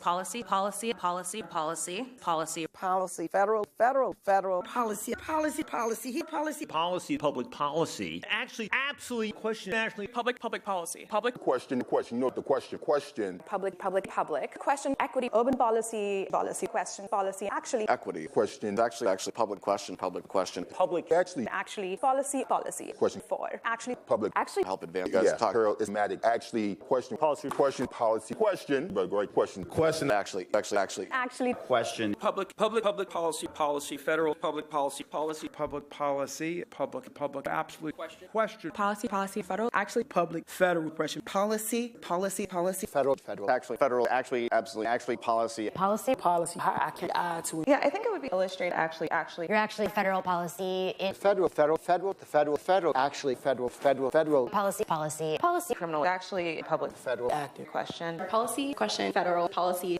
policy, policy, policy, policy, policy, policy, federal, policy, public policy. Actually, absolutely, question, actually, public policy, Question, note the question. Public, question, equity, urban policy, question, policy, actually, Equity, question, actually, public question, actually, policy, Question. for, actually, public, actually, help advance. You guys talk. Pearl is matic. Actually, question, policy, policy, question, but great question. Actually. question. Public policy, federal public policy, absolute question. policy, federal, actually, Public, federal question. policy, Federal, actually, absolutely, policy. yeah, I think it would be illustrate, actually. You're actually federal policy in Federal, actually, federal. Policy. Criminal, actually, public, Federal. active, question, policy, question, federal, policy,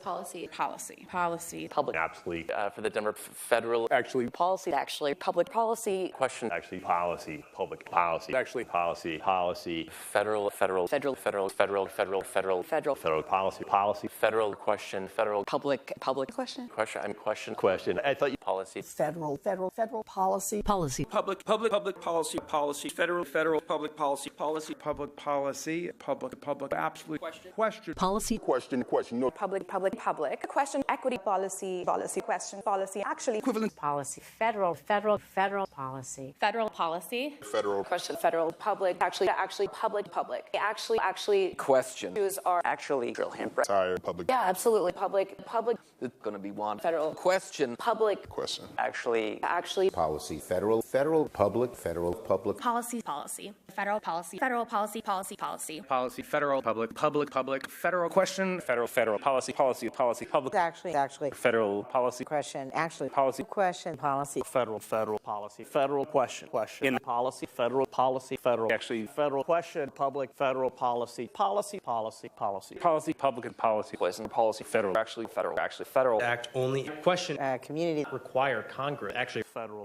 Public, absolutely. For the Denver federal, Actually, policy, actually, public policy, question, actually, policy, public policy. Actually, policy, federal, federal, federal, policy, federal question, federal public question, question. I thought you Policy, federal policy, Public policy, federal public policy, public absolute question. Question, note. public, question, equity, policy, question, policy, actually, Equivalent Policy. Federal policy. federal policy, Federal. question, federal, public, actually, public, actually, question. Jews are Actually, Sorry, public. yeah, absolutely, public, it's going to be one. federal, Question. public, Question. Actually, Policy, federal, public, policy, federal policy, Policy, federal public, federal question, federal policy, public. actually, Federal policy, question, actually, policy, question, policy, federal policy, federal question, in policy, federal policy, actually, federal question, public, federal policy, public and policy, place in policy, federal, actually, federal. federal. Act only question community, require Congress, actually Federal.